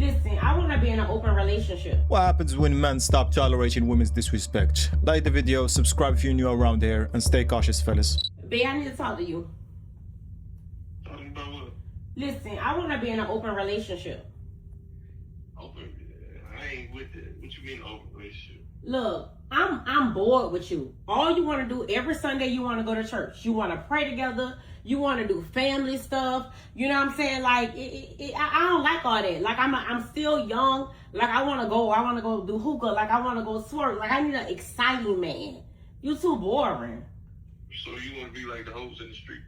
Listen, I want to be in an open relationship. What happens when men stop tolerating women's disrespect? Like the video, subscribe if you're new around here, and stay cautious, fellas. Babe, I need to talk to you. Talking about what? Listen, I want to be in an open relationship. Open? I ain't with it. What you mean open relationship? Look, I'm bored with you. All you want to do every Sunday, you want to go to church. You want to pray together. You want to do family stuff. You know what I'm saying? Like, I don't like all that. Like, I'm still young. Like, I want to go do hookah. Like, I want to go swerve. Like, I need an exciting man. You too boring. So you want to be like the hoes in the street?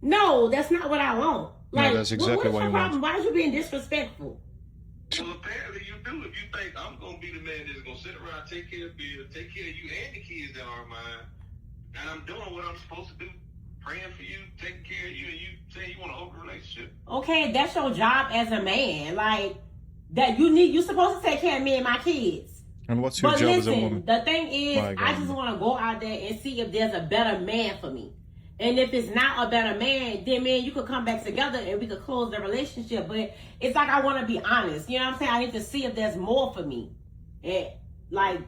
No, that's not what I want. Like, No, that's exactly what your you want. problem? Why are you being disrespectful? Well, apparently you do. If you think I'm going to be the man that's going to sit around, take care of Bill, take care of you and the kids that are mine, and I'm doing what I'm supposed to do, praying for you, taking care of you, and you say you want an open relationship. Okay, that's your job as a man. Like, that you're supposed to take care of me and my kids. And what's your job as a woman? The thing is, My God. I just want to go out there and see if there's a better man for me. And if it's not a better man, then man, you could come back together and we could close the relationship. But it's like I want to be honest. You know what I'm saying? I need to see if there's more for me. And like,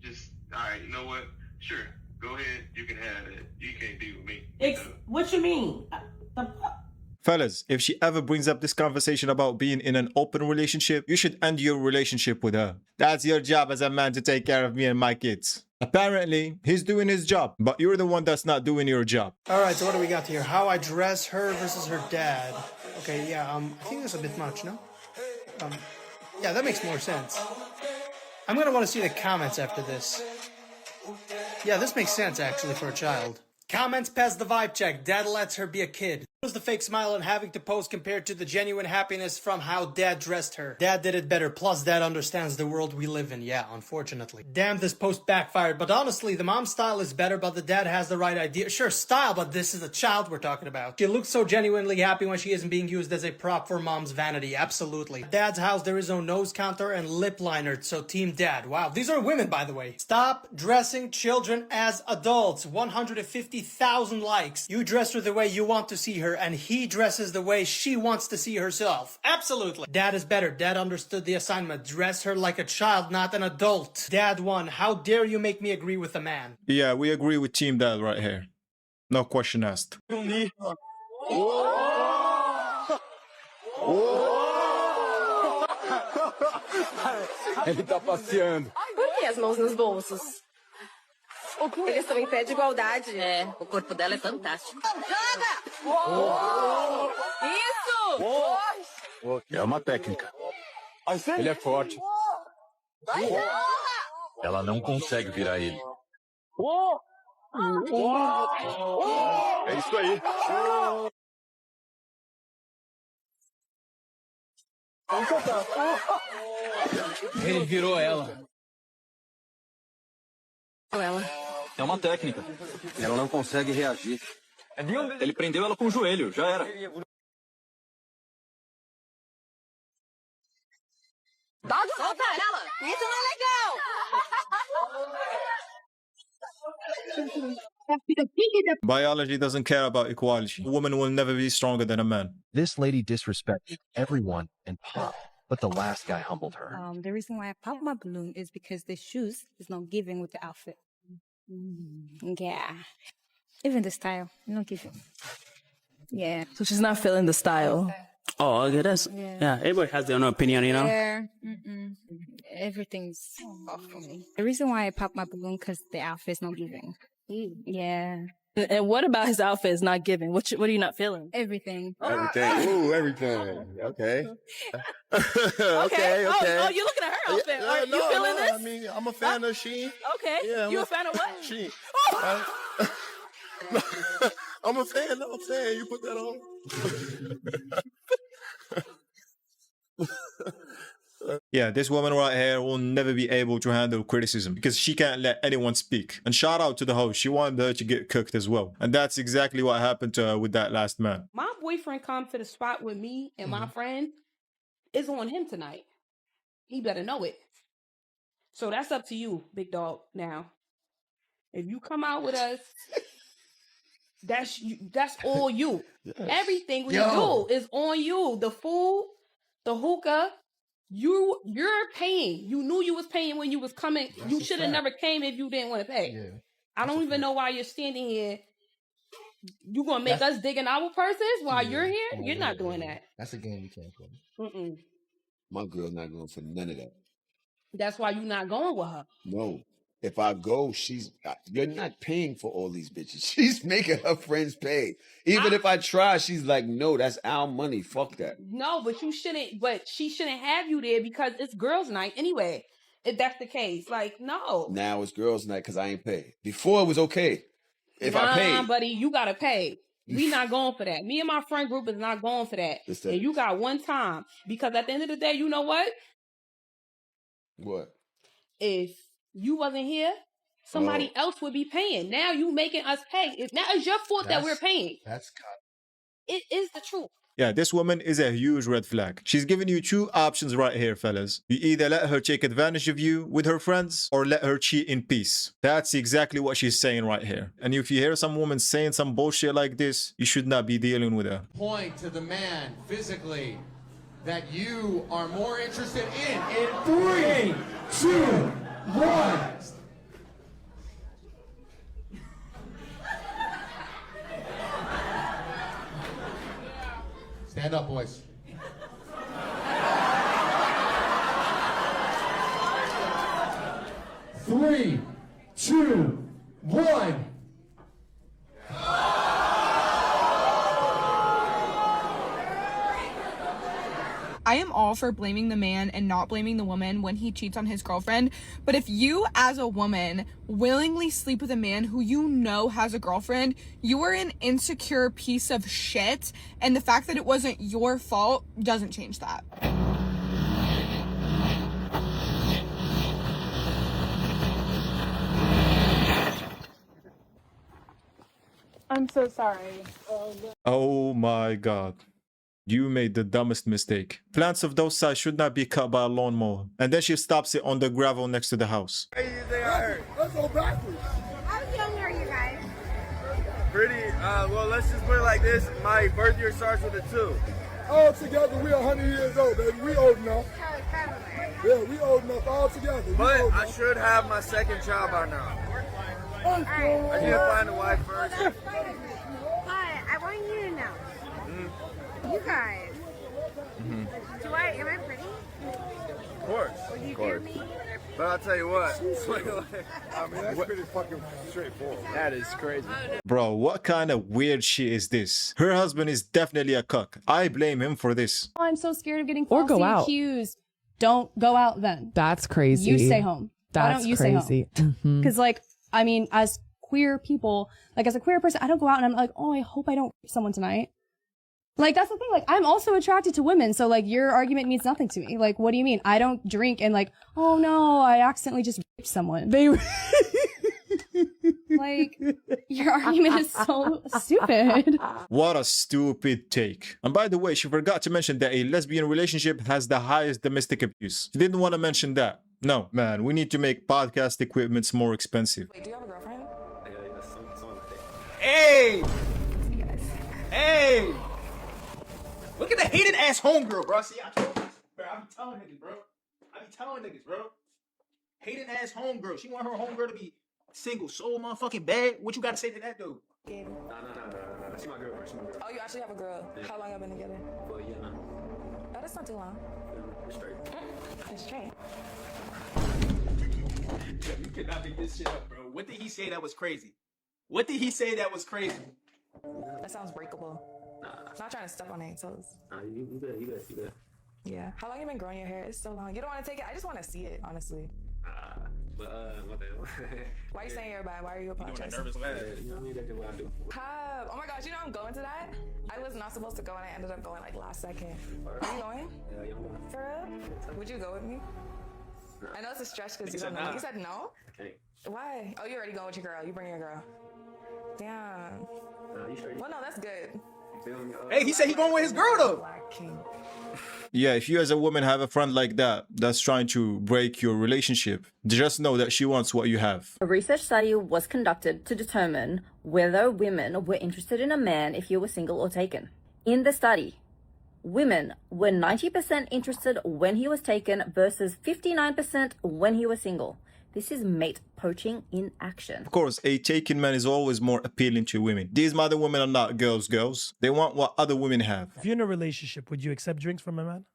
Just, all right, you know what? Sure, go ahead. You can have it. You can't deal with me. what you mean? Fellas, if she ever brings up this conversation about being in an open relationship, you should end your relationship with her. That's your job as a man to take care of me and my kids. Apparently, he's doing his job, but you're the one that's not doing your job. All right, so what do we got here? How I dress her versus her dad. Okay, yeah, I think that's a bit much, no? Yeah, that makes more sense. I'm gonna want to see the comments after this. Yeah, this makes sense, actually, for a child. Comments pass the vibe check. Dad lets her be a kid. Was the fake smile and having to pose compared to the genuine happiness from how dad dressed her. Dad did it better, plus dad understands the world we live in. Yeah, unfortunately. Damn, this post backfired, but honestly, the mom's style is better, but the dad has the right idea. Sure, style, but this is a child we're talking about. She looks so genuinely happy when she isn't being used as a prop for mom's vanity. Absolutely. At dad's house, there is no nose counter and lip liner, so team dad. Wow, these are women, by the way. Stop dressing children as adults. 150,000 likes. You dress her the way you want to see her, and he dresses the way she wants to see herself. Absolutely. Dad is better. Dad understood the assignment. Dress her like a child, not an adult. Dad won. How dare you make me agree with a man? Yeah, we agree with Team Dad right here. No question asked. Ele tá passeando. Por que as mãos nos bolsos? Eles estão em pé de igualdade. É, o corpo dela é fantástico. Joga! Isso! É uma técnica. Ele é forte. Ela não consegue virar ele. É isso aí. Ele virou ela. É uma técnica. Ela não consegue reagir. Ele prendeu ela com o joelho, já era. Solta ela! Isso não é legal! Biology doesn't care about equality. A woman will never be stronger than a man. This lady disrespected everyone and popped, but the last guy humbled her. The reason why I popped my balloon is because the shoes is not giving with the outfit. Yeah. Even the style, not giving. Yeah. So she's not feeling the style. Oh, okay, that's yeah. Everybody has their own opinion, you know. Yeah. Everything's off for me. The reason why I popped my balloon because the outfit's not giving. Yeah. And what about his outfit is not giving? What are you not feeling? Everything. Everything. Ooh, everything. Okay. Okay. Oh, you're looking at her outfit. Are you feeling this? I mean, I'm a fan of she. Okay. Yeah, You a fan of what? She. I'm a fan. No, I'm saying you put that on. Yeah, this woman right here will never be able to handle criticism because she can't let anyone speak. And shout out to the host. She wanted her to get cooked as well. And that's exactly what happened to her with that last man. My boyfriend come to the spot with me and my friend. It's on him tonight. He better know it. So that's up to you, big dog, now. If you come out with us, that's all you. Yes. Everything we do is on you. The food, The hookah, you're paying. You knew you was paying when you was coming. You should have never came if you didn't want to pay. Yeah. I don't even know why you're standing here. You gonna make us dig in our purses while you're here? You're not doing that. That's a game you can't play. Mm-mm. My girl's not going for none of that. That's why you're not going with her. No. If I go, you're not paying for all these bitches. She's making her friends pay. Even if I try, she's like, no, that's our money. Fuck that. No, but she shouldn't have you there because it's girls' night anyway. If that's the case. Like, no. Now it's girls' night because I ain't paid. Before it was okay. If I paid. Buddy, you gotta pay. We not going for that. Me and my friend group is not going for that. And you got one time. Because at the end of the day, you know what? What? If you wasn't here, somebody else would be paying. Now you making us pay. Now it's your fault that we're paying. It is the truth. Yeah, this woman is a huge red flag. She's giving you two options right here, fellas. You either let her take advantage of you with her friends or let her cheat in peace. That's exactly what she's saying right here. And if you hear some woman saying some bullshit like this, you should not be dealing with her. Point to the man physically that you are more interested in 3, 2, 1. Stand up, boys. Three, 2, 1. I am all for blaming the man and not blaming the woman when he cheats on his girlfriend. But if you, as a woman, willingly sleep with a man who you know has a girlfriend, you are an insecure piece of shit. And the fact that it wasn't your fault doesn't change that. I'm so sorry. Oh my god. You made the dumbest mistake. Plants of those size should not be cut by a lawnmower. And then she stops it on the gravel next to the house. Let's go backwards. How young are you guys? Pretty, well, let's just put it like this. My birth year starts with a 2. All together, we 100 years old, baby. We old enough. Yeah, we old enough all together. But I should have my second child by now. I need to find a wife first. But I want you to know. You guys. Am I pretty? Of course. Would you dare me? But I'll tell you what. I mean, that's pretty fucking straightforward. That is crazy. Bro, what kind of weird shit is this? Her husband is definitely a cuck. I blame him for this. I'm so scared of getting Or go falsely out. accused. Don't go out then. That's crazy. You stay home. Why That's don't you crazy. stay home? Because, like, I mean, as queer people, like, as a queer person, I don't go out and I'm like, oh, I hope I don't rape someone tonight. Like, that's the thing. Like, I'm also attracted to women. So, like, your argument means nothing to me. Like, what do you mean? I don't drink and, like, oh, no, I accidentally just raped someone. Like, your argument is so stupid. What a stupid take. And by the way, she forgot to mention that a lesbian relationship has the highest domestic abuse. She didn't want to mention that. No, man, we need to make podcast equipments more expensive. Wait, do you have a girlfriend? Hey! Hey! Look at the hated ass homegirl, bro. See, I told you, bro. I be telling niggas, bro. Hated ass homegirl. She want her homegirl to be single so motherfucking bad. What you got to say to that dude? Nah. That's my girl, bro. Oh, you actually have a girl. Yeah. How long have you been together? For a year now. Oh, that's not too long. We're straight. It's straight. You cannot make this shit up, bro. What did he say that was crazy? What did he say that was crazy? That sounds breakable. Not trying to step on any toes. Nah, you good. Yeah. How long have you been growing your hair? It's so long. You don't want to take it? I just want to see it, honestly. What the hell? Why are you saying you're bad? Why are you apologizing? Nervous laugh. You know what I mean? That's what I do. Oh my gosh, you know I'm going to that? I was not supposed to go and I ended up going like last second. Are you going? Yeah, I'm going. For real? Would you go with me? I know it's a stretch because you don't know. Nah. You said no? Okay. Why? Oh, you already going with your girl. You bring your girl. Damn. Nah, you straight. Well, no, that's good. Hey, he said he going with his girl though. Black king. Yeah, if you as a woman have a friend like that that's trying to break your relationship, just know that she wants what you have. A research study was conducted to determine whether women were interested in a man if he was single or taken. In the study, Women were 90% interested when he was taken versus 59% when he was single. This is mate poaching in action. Of course, a taken man is always more appealing to women. These other women are not girls. They want what other women have. If you're in a relationship, would you accept drinks from a man?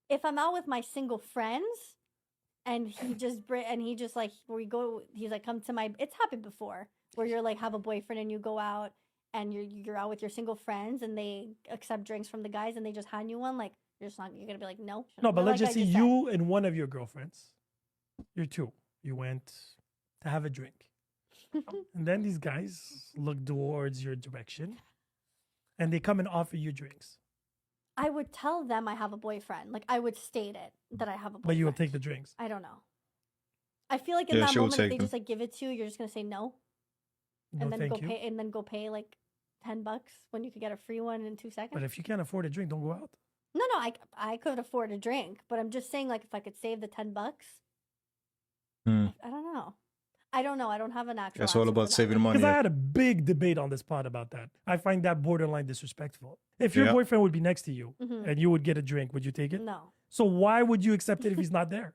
If I'm out with my single friends and he just like he's like, come to my, it's happened before where you're like have a boyfriend and you go out and you're out with your single friends and they accept drinks from the guys and they just hand you one, like you're gonna be like, no. No, but let's Like just I say said. you and one of your girlfriends, you're two, you went to have a drink. And then these guys look towards your direction and they come and offer you drinks. I would tell them I have a boyfriend. Like I would state it that I have a boyfriend. But you will take the drinks. I don't know. I feel like in Yeah, that she will moment, if take they them. just like give it to you, you're just gonna say no, No, and then thank you. go pay like $10 when you could get a free one in 2 seconds. But if you can't afford a drink, don't go out. No, I could afford a drink, but I'm just saying like if I could save the $10, Hmm. I don't know. I don't know. I don't have an actual. It's all answer about for that. saving money. Because I had a big debate on this pod about that. I find that borderline disrespectful. If your Yeah. boyfriend would be next to you Mhm. and you would get a drink, would you take it? No. So why would you accept it if he's not there?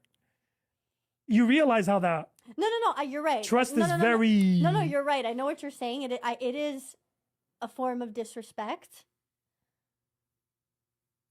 You realize how that No. You're right. Trust no, is no, no, very- No, you're right. I know what you're saying. It is a form of disrespect.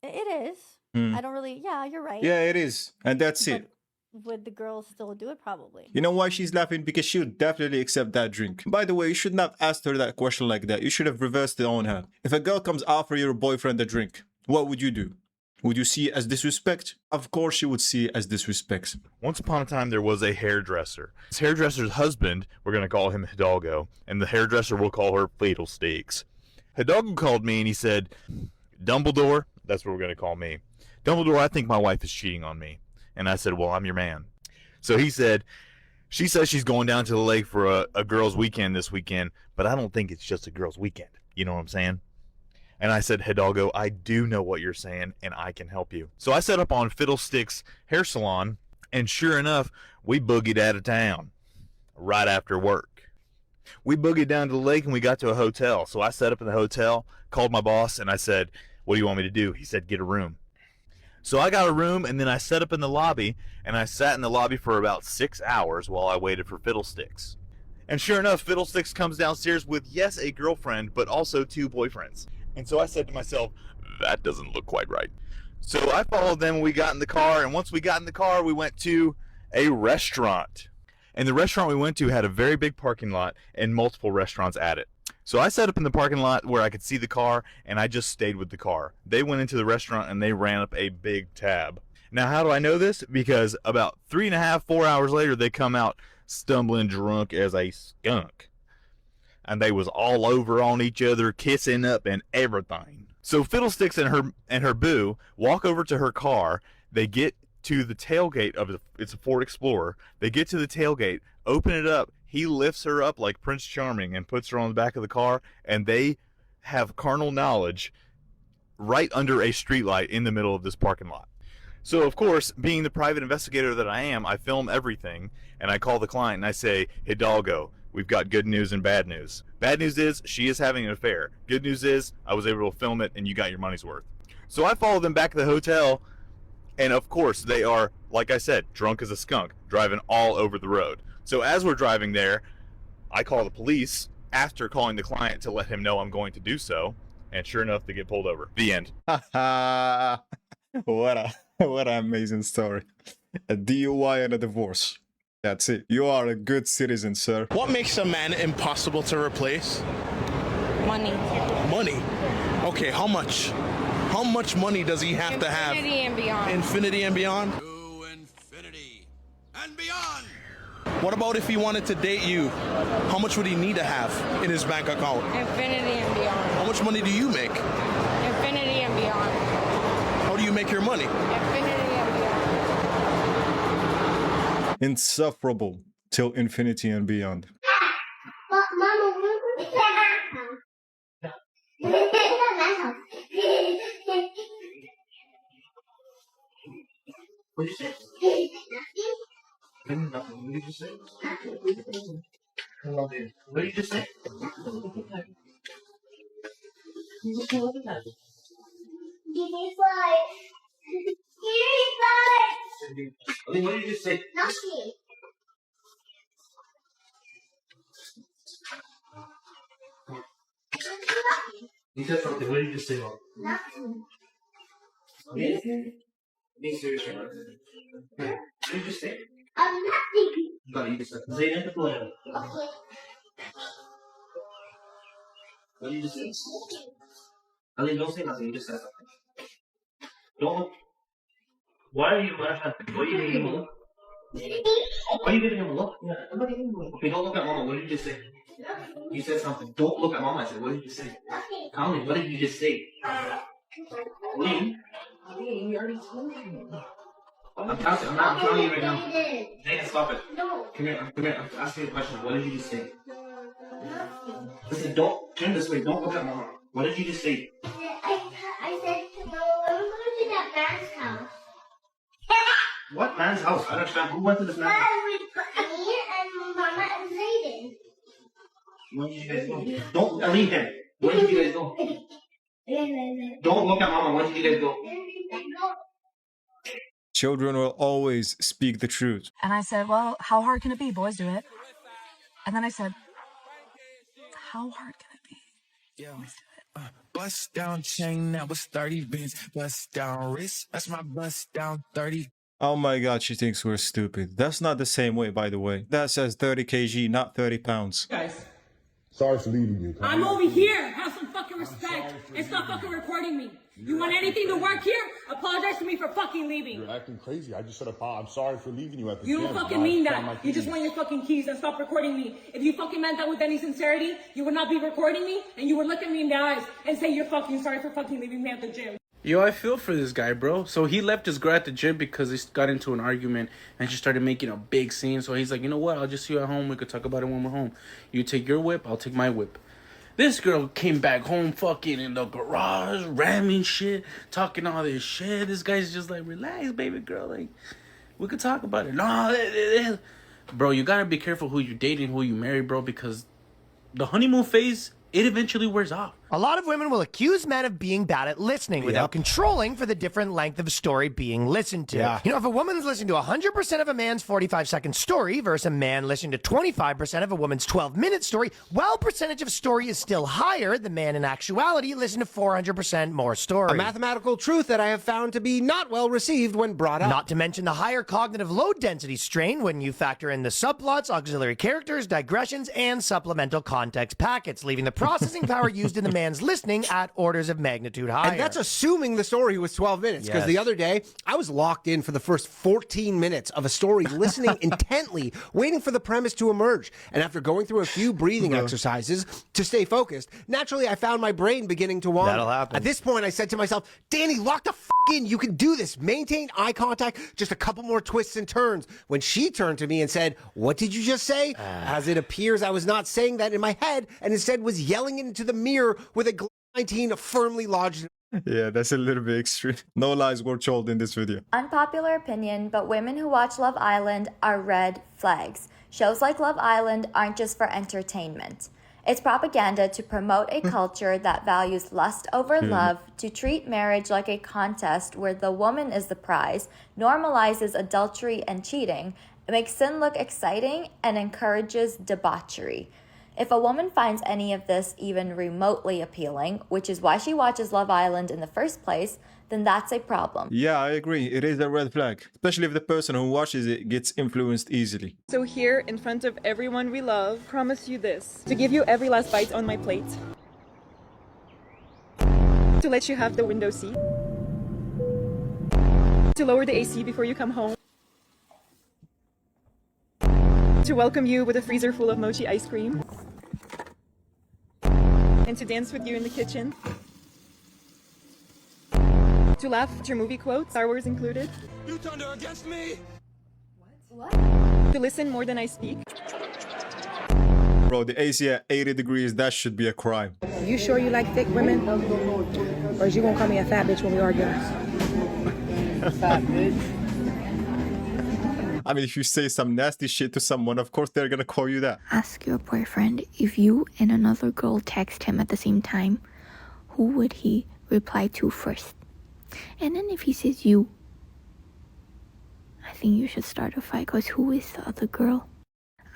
It is. Hmm. I don't really. Yeah, you're right. Yeah, it is. And that's it. Would the girls still do it? Probably. You know why she's laughing? Because she would definitely accept that drink. By the way, you should not have asked her that question like that. You should have reversed it on her. If a girl comes offer your boyfriend a drink, what would you do? Would you see it as disrespect? Of course you would see it as disrespect. Once upon a time, there was a hairdresser. This hairdresser's husband, we're going to call him Hidalgo, and the hairdresser will call her Fatal Stakes. Hidalgo called me and he said, Dumbledore, that's what we're going to call me. Dumbledore, I think my wife is cheating on me. And I said, well, I'm your man. So he said, she says she's going down to the lake for a girls' weekend this weekend, but I don't think it's just a girls' weekend. You know what I'm saying? And I said, Hidalgo, I do know what you're saying, and I can help you. So I set up on Fiddlesticks Hair Salon, and sure enough, we boogied out of town right after work. We boogied down to the lake, and we got to a hotel. So I set up in the hotel, called my boss, and I said, what do you want me to do? He said, get a room. So I got a room, and then I set up in the lobby, and I sat in the lobby for about 6 hours while I waited for Fiddlesticks. And sure enough, Fiddlesticks comes downstairs with, yes, a girlfriend, but also 2 boyfriends. And so I said to myself, that doesn't look quite right. So I followed them, we got in the car, and once we got in the car, we went to a restaurant. And the restaurant we went to had a very big parking lot and multiple restaurants at it. So I set up in the parking lot where I could see the car, and I just stayed with the car. They went into the restaurant, and they ran up a big tab. Now, how do I know this? Because about 3.5, 4 hours later, they come out stumbling drunk as a skunk. And they was all over on each other, kissing up and everything. So Fiddlesticks and her boo walk over to her car. They get to the tailgate of it's a Ford Explorer. They get to the tailgate, open it up. He lifts her up like Prince Charming and puts her on the back of the car, and they have carnal knowledge right under a streetlight in the middle of this parking lot. So, of course, being the private investigator that I am, I film everything, and I call the client and I say, Hidalgo, we've got good news and bad news. Bad news is she is having an affair. Good news is I was able to film it and you got your money's worth. So I follow them back to the hotel, and of course they are, like I said, drunk as a skunk, driving all over the road. So as we're driving there, I call the police after calling the client to let him know I'm going to do so, and sure enough, they get pulled over. The end. What an amazing story. A DUI and a divorce. That's it. You are a good citizen, sir. What makes a man impossible to replace? Money. Money. Okay, how much? How much money does he have to have? Infinity and beyond. Infinity and beyond? What about if he wanted to date you? How much would he need to have in his bank account? Infinity and beyond. How much money do you make? Infinity and beyond. How do you make your money? Infinity and beyond. Insufferable till infinity and beyond. What did you say? Nothing. What did you say? What did you just say? Give me 5. Give me 5. What did you just say? Nothing. You said something. What did you just say? Nothing. Being serious right now. What did you just say? Nothing. No, you just said. Say it the plan. Okay. What did you just say? Ali, don't say nothing. You just said something. Don't. Why are you laughing? Why are you giving him a look? Why are you giving him a look? Yeah. Okay, don't look at Mama. What did you just say? You said something. Don't look at Mama. I said, what did you say? Colin, what did you just say? Lee? We already told you. I'm telling you right now. Dana, stop it. No. Come here. I'm asking you a question. What did you just say? Listen, don't turn this way. Don't look at Mama. What did you just say? I said to go. I'm going to that man's house. What man's house? I don't understand. Who went to this man's house? With me and Mama and Zayden. When did you guys go? Don't leave him. When did you guys go? Don't look at Mama. When did you guys go? Children will always speak the truth. And I said, well, how hard can it be? Boys do it. And then I said, how hard can it be? Boys do it. Bust down chain, that was 30 bins. Bust down wrist, that's my bust down 30. Oh my god, she thinks we're stupid. That's not the same way, by the way. That says 30 kg, not 30 pounds. Guys. Sorry for leaving you. I'm over here. Have some fucking respect. And stop fucking recording me. You want anything to work here? Apologize to me for fucking leaving. You're acting crazy. I just said I'm sorry for leaving you at the You gym. don't fucking mean that. You just want your fucking keys and stop recording me. If you fucking meant that with any sincerity, you would not be recording me and you would look at me in the eyes and say you're fucking sorry for fucking leaving me at the gym. Yo, I feel for this guy, bro. So he left his girl at the gym because they got into an argument and she started making a big scene. So he's like, you know what? I'll just see you at home. We could talk about it when we're home. You take your whip, I'll take my whip. This girl came back home fucking in the garage, ramming shit, talking all this shit. This guy's just like, relax, baby girl. Like, we could talk about it. No, bro, you gotta be careful who you're dating, who you marry, bro, because the honeymoon phase, it eventually wears off. A lot of women will accuse men of being bad at listening without controlling for the different length of a story being listened to. Yeah. You know, if a woman's listening to 100% of a man's 45-second story versus a man listening to 25% of a woman's 12-minute story, while percentage of story is still higher, the man in actuality listened to 400% more story. A mathematical truth that I have found to be not well received when brought up. Not to mention the higher cognitive load density strain when you factor in the subplots, auxiliary characters, digressions, and supplemental context packets, leaving the processing power used in the man's listening at orders of magnitude higher. And that's assuming the story was 12 minutes. Because the other day, I was locked in for the first 14 minutes of a story, listening intently, waiting for the premise to emerge. And after going through a few breathing exercises to stay focused, naturally I found my brain beginning to wander. That'll happen. At this point, I said to myself, Danny, lock the f in. You can do this. Maintain eye contact. Just a couple more twists and turns. When she turned to me and said, what did you just say? As it appears I was not saying that in my head and instead was yelling into the mirror with a 19 firmly lodged. Yeah, that's a little bit extreme. No lies were told in this video. Unpopular opinion, but women who watch Love Island are red flags. Shows like Love Island aren't just for entertainment. It's propaganda to promote a culture that values lust over love, to treat marriage like a contest where the woman is the prize, normalizes adultery and cheating, makes sin look exciting, and encourages debauchery. If a woman finds any of this even remotely appealing, which is why she watches Love Island in the first place, then that's a problem. Yeah, I agree. It is a red flag, especially if the person who watches it gets influenced easily. So here, in front of everyone we love, promise you this. To give you every last bite on my plate. To let you have the window seat. To lower the AC before you come home. To welcome you with a freezer full of mochi ice cream. And to dance with you in the kitchen. To laugh at your movie quotes, Star Wars included. You turned her against me? What? To listen more than I speak. Bro, the AC at 80 degrees, that should be a crime. You sure you like thick women? Or is you gonna call me a fat bitch when we argue? Fat bitch. I mean, if you say some nasty shit to someone, of course they're gonna call you that. Ask your boyfriend if you and another girl text him at the same time, who would he reply to first? And then if he says you, I think you should start a fight, because who is the other girl?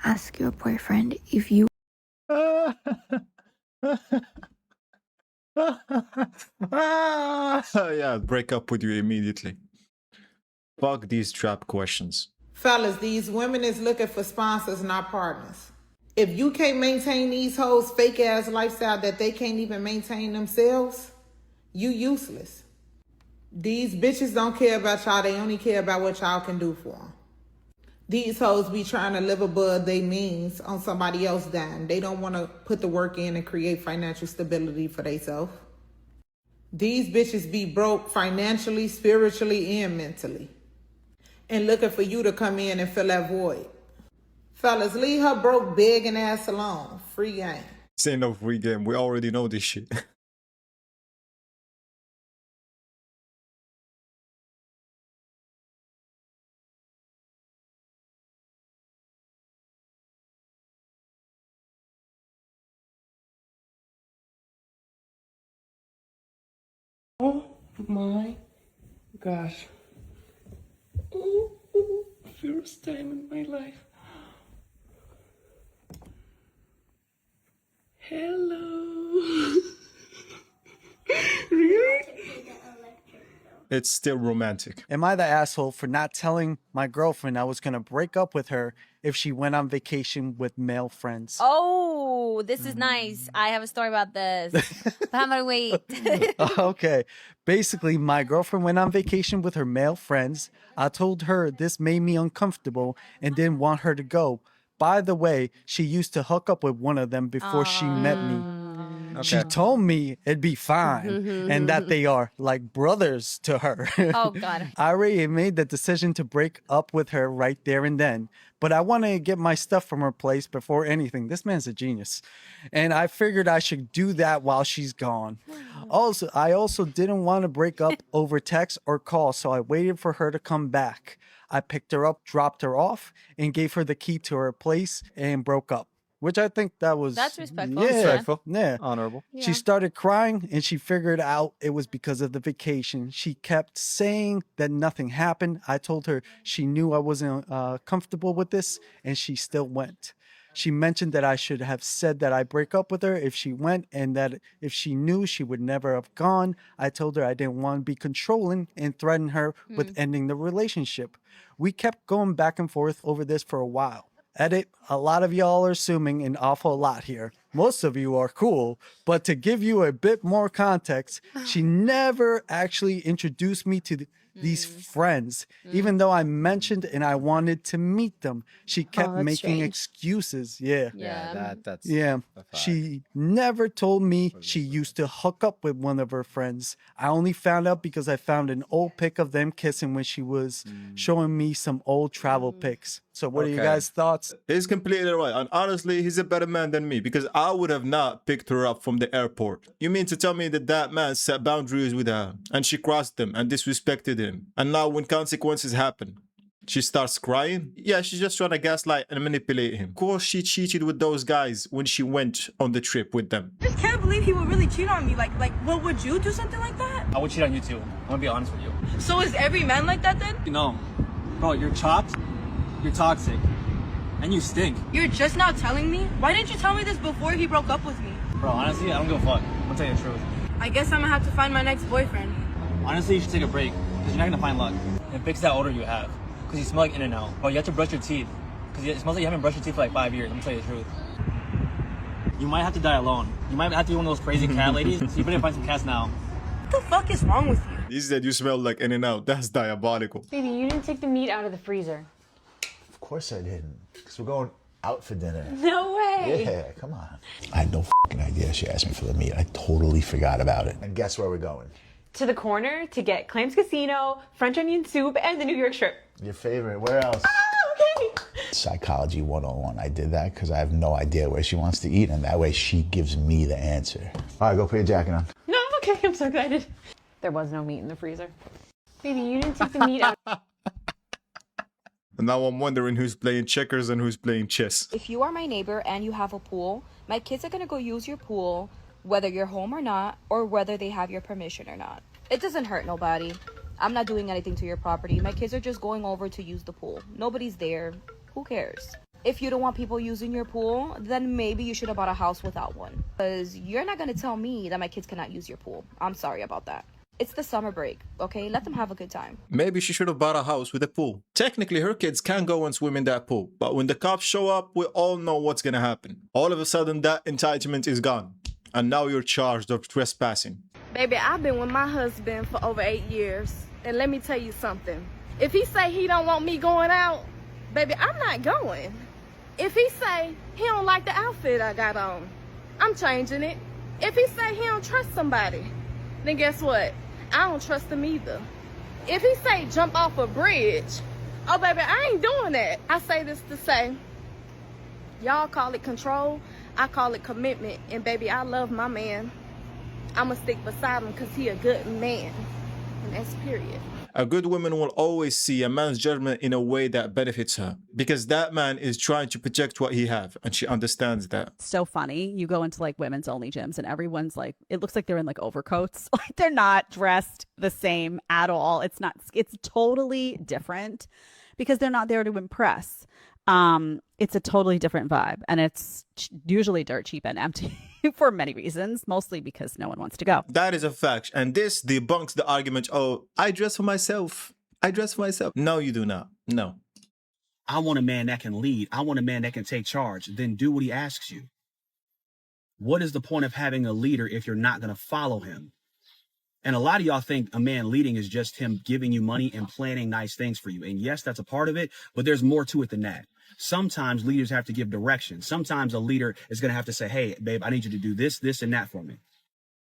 Ask your boyfriend if you... Yeah, break up with you immediately. Fuck these trap questions. Fellas, these women is looking for sponsors, not partners. If you can't maintain these hoes' fake ass lifestyle that they can't even maintain themselves, you useless. These bitches don't care about y'all, they only care about what y'all can do for them. These hoes be trying to live above their means on somebody else's dime. They don't want to put the work in and create financial stability for themselves. These bitches be broke financially, spiritually, and mentally, and looking for you to come in and fill that void. Fellas, leave her broke, begging ass alone. Free game. This ain't no free game. We already know this shit. Oh my gosh. First time in my life. Hello. Really? It's still romantic. Am I the asshole for not telling my girlfriend I was going to break up with her if she went on vacation with male friends? Oh, this is nice. I have a story about this. But I'm gonna wait. Okay. Basically, my girlfriend went on vacation with her male friends. I told her this made me uncomfortable and didn't want her to go. By the way, she used to hook up with one of them before she met me. She told me it'd be fine and that they are like brothers to her. Oh, God. I already made the decision to break up with her right there and then, but I wanted to get my stuff from her place before anything. This man's a genius. And I figured I should do that while she's gone. I also didn't want to break up over text or call, so I waited for her to come back. I picked her up, dropped her off, and gave her the key to her place and broke up. Which I think that's respectful. Yeah, Respectful. Yeah. Honorable. Yeah. She started crying and she figured out it was because of the vacation. She kept saying that nothing happened. I told her she knew I wasn't comfortable with this and she still went. She mentioned that I should have said that I break up with her if she went and that if she knew she would never have gone. I told her I didn't want to be controlling and threaten her with ending the relationship. We kept going back and forth over this for a while. Edit, a lot of y'all are assuming an awful lot here. Most of you are cool, but to give you a bit more context, she never actually introduced me to these friends. Even though I mentioned and I wanted to meet them, she kept making strange. excuses. Yeah. That's Yeah. She never told me she used to hook up with one of her friends. I only found out because I found an old pic of them kissing when she was showing me some old travel pics. So what are you guys' thoughts? He's completely right. And honestly, he's a better man than me because I would have not picked her up from the airport. You mean to tell me that that man set boundaries with her and she crossed them and disrespected him? And now when consequences happen, she starts crying? Yeah, she's just trying to gaslight and manipulate him. Of course, she cheated with those guys when she went on the trip with them. I just can't believe he would really cheat on me. Like, what would you do something like that? I would cheat on you too. I'm gonna be honest with you. So is every man like that then? No. Bro, you're chopped, you're toxic, and you stink. You're just now telling me? Why didn't you tell me this before he broke up with me? Bro, honestly, I don't give a fuck. I'm gonna tell you the truth. I guess I'm gonna have to find my next boyfriend. Honestly, you should take a break, because you're not gonna find luck. And fix that odor you have, because you smell like In-N-Out. Bro, you have to brush your teeth, because it smells like you haven't brushed your teeth for like 5 years. I'm gonna tell you the truth. You might have to die alone. You might have to be one of those crazy cat ladies, so you better find some cats now. What the fuck is wrong with you? He said you smell like In-N-Out. That's diabolical. Baby, you didn't take the meat out of the freezer. Of course I didn't, because we're going out for dinner. No way. Yeah, come on. I had no fucking idea she asked me for the meat. I totally forgot about it. And guess where we're going? To the corner to get Clams Casino, French onion soup, and the New York strip. Your favorite, where else? Okay. Psychology 101. I did that because I have no idea where she wants to eat, and that way she gives me the answer. All right, go put your jacket on. No, I'm okay. I'm so excited. There was no meat in the freezer. Baby, you didn't take the meat out. And now I'm wondering who's playing checkers and who's playing chess. If you are my neighbor and you have a pool, my kids are gonna go use your pool. whether you're home or not, or whether they have your permission or not. It doesn't hurt nobody. I'm not doing anything to your property. My kids are just going over to use the pool. Nobody's there. Who cares? If you don't want people using your pool, then maybe you should have bought a house without one. Because you're not going to tell me that my kids cannot use your pool. I'm sorry about that. It's the summer break, okay? Let them have a good time. Maybe she should have bought a house with a pool. Technically, her kids can go and swim in that pool. But when the cops show up, we all know what's gonna happen. All of a sudden, that entitlement is gone. And now you're charged of trespassing. Baby, I've been with my husband for over 8 years. And let me tell you something. If he say he don't want me going out, baby, I'm not going. If he say he don't like the outfit I got on, I'm changing it. If he say he don't trust somebody, then guess what? I don't trust him either. If he say jump off a bridge, oh baby, I ain't doing that. I say this to say, y'all call it control, I call it commitment. And baby, I love my man. I'ma stick beside him because he a good man. And that's period. A good woman will always see a man's judgment in a way that benefits her, because that man is trying to protect what he have, and she understands that. So funny. You go into like women's only gyms and everyone's like, it looks like they're in like overcoats. Like they're not dressed the same at all. It's totally different because they're not there to impress. It's a totally different vibe, and it's usually dirt cheap and empty for many reasons, mostly because no one wants to go. That is a fact, and this debunks the argument, oh, I dress for myself. I dress for myself. No, you do not. No. I want a man that can lead. I want a man that can take charge. Then do what he asks you. What is the point of having a leader if you're not going to follow him? And a lot of y'all think a man leading is just him giving you money and planning nice things for you. And yes, that's a part of it, but there's more to it than that. Sometimes leaders have to give direction. Sometimes a leader is going to have to say, hey, babe, I need you to do this, this, and that for me.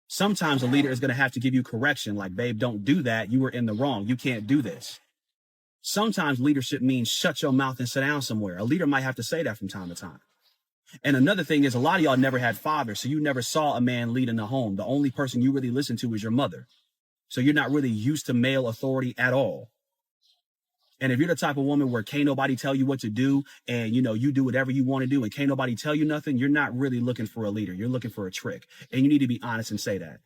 Sometimes a leader is going to have to give you correction, like, babe, don't do that. You were in the wrong. You can't do this. Sometimes leadership means shut your mouth and sit down somewhere. A leader might have to say that from time to time. And another thing is, a lot of y'all never had fathers, so you never saw a man lead in the home. The only person you really listen to is your mother. So you're not really used to male authority at all. And if you're the type of woman where can't nobody tell you what to do, and you do whatever you want to do and can't nobody tell you nothing, you're not really looking for a leader. You're looking for a trick. And you need to be honest and say that.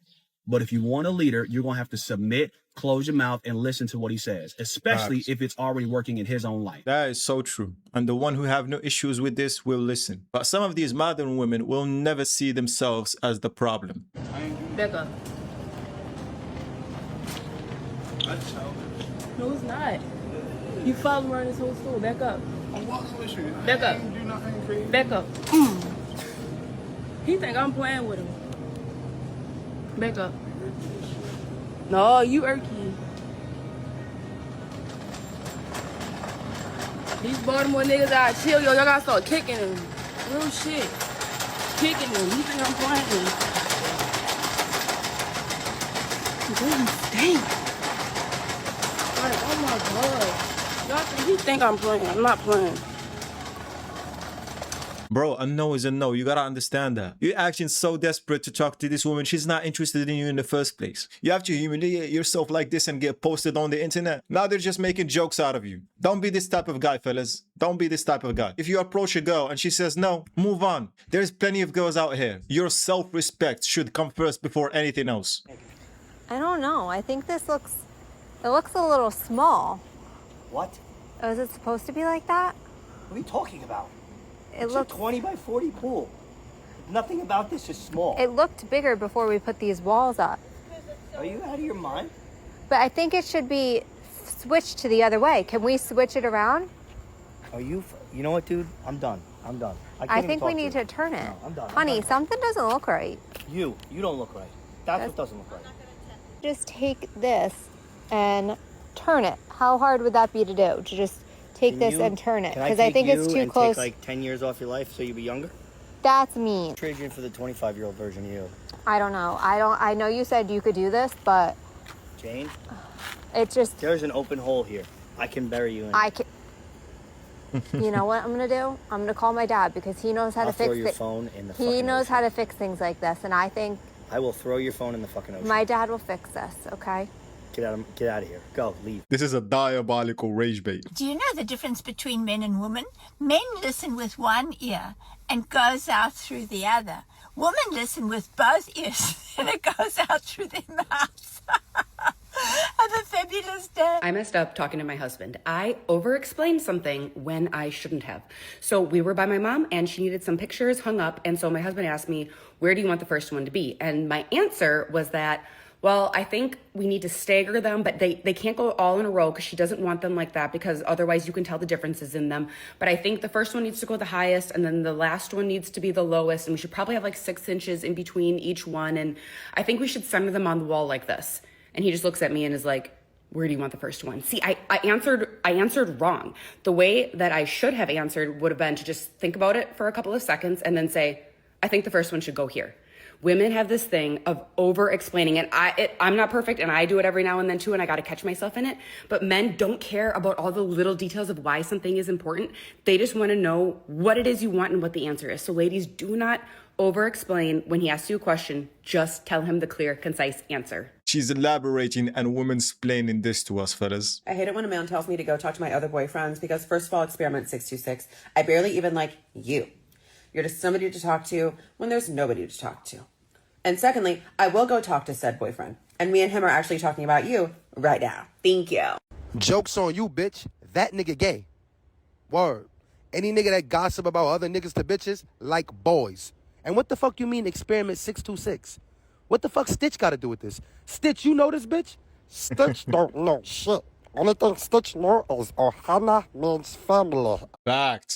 But if you want a leader, you're going to have to submit, close your mouth, and listen to what he says, especially if it's already working in his own life. That is so true. And the one who have no issues with this will listen. But some of these modern women will never see themselves as the problem. Becca. No, it's not. You followed me around this whole store. Back up. I'm walking with you. Back up. I ain't do nothing crazy. Back up. He think I'm playing with him. Back up. No, you irky. These Baltimore niggas out chill, yo. Y'all gotta start kicking him. Real shit. Kicking him. You think I'm playing? Dude, he stink. Like, oh my god. Y'all think he think I'm playing. I'm not playing. Bro, a no is a no. You gotta understand that. You're acting so desperate to talk to this woman. She's not interested in you in the first place. You have to humiliate yourself like this and get posted on the internet. Now they're just making jokes out of you. Don't be this type of guy, fellas. Don't be this type of guy. If you approach a girl and she says no, move on. There's plenty of girls out here. Your self-respect should come first before anything else. I don't know. I think it looks a little small. What? Oh, is it supposed to be like that? What are you talking about? It looks a 20 by 40 pool. Nothing about this is small. It looked bigger before we put these walls up. Are you out of your mind? But I think it should be switched to the other way. Can we switch it around? Are you? You know what, dude? I'm done. I'm done. I think we need to turn it. No, I'm done. Honey, something doesn't look right. You don't look right. That's what doesn't look right. Just take this and turn it. How hard would that be to do? To just take this and turn it? Because I think it's too close. Take like 10 years off your life so you'll be younger? That's mean. Trade you in for the 25-year-old version of you. I don't know. I know you said you could do this, but Jane? It just... There's an open hole here. I can bury you in. I can... You know what I'm going to do? I'm going to call my dad because he knows how to fix throw your phone in the fucking He knows ocean. how to fix things like this, and I think... I will throw your phone in the fucking ocean. My dad will fix this, okay? Get out of here. Go, leave. This is a diabolical rage bait. Do you know the difference between men and women? Men listen with one ear and goes out through the other. Women listen with both ears and it goes out through their mouths. Have a fabulous day. I messed up talking to my husband. I over-explained something when I shouldn't have. So we were by my mom and she needed some pictures hung up. And so my husband asked me, where do you want the first one to be? And my answer was that, well, I think we need to stagger them, but they can't go all in a row because she doesn't want them like that because otherwise you can tell the differences in them. But I think the first one needs to go the highest and then the last one needs to be the lowest. And we should probably have like 6 inches in between each one. And I think we should center them on the wall like this. And he just looks at me and is like, where do you want the first one? See, I answered wrong. The way that I should have answered would have been to just think about it for a couple of seconds and then say, I think the first one should go here. Women have this thing of over-explaining, and I'm not perfect, and I do it every now and then too, and I got to catch myself in it. But men don't care about all the little details of why something is important. They just want to know what it is you want and what the answer is. So ladies, do not over-explain when he asks you a question. Just tell him the clear, concise answer. She's elaborating and woman-splaining this to us, fellas. I hate it when a man tells me to go talk to my other boyfriends because, first of all, experiment 626. I barely even like you. You're just somebody to talk to when there's nobody to talk to. And secondly, I will go talk to said boyfriend. And me and him are actually talking about you right now. Thank you. Joke's on you, bitch. That nigga gay. Word. Any nigga that gossip about other niggas to bitches, like boys. And what the fuck you mean experiment 626? What the fuck Stitch got to do with this? Stitch, you know this bitch? Stitch don't know shit. Only thing Stitch know is Ohana means family. Fact.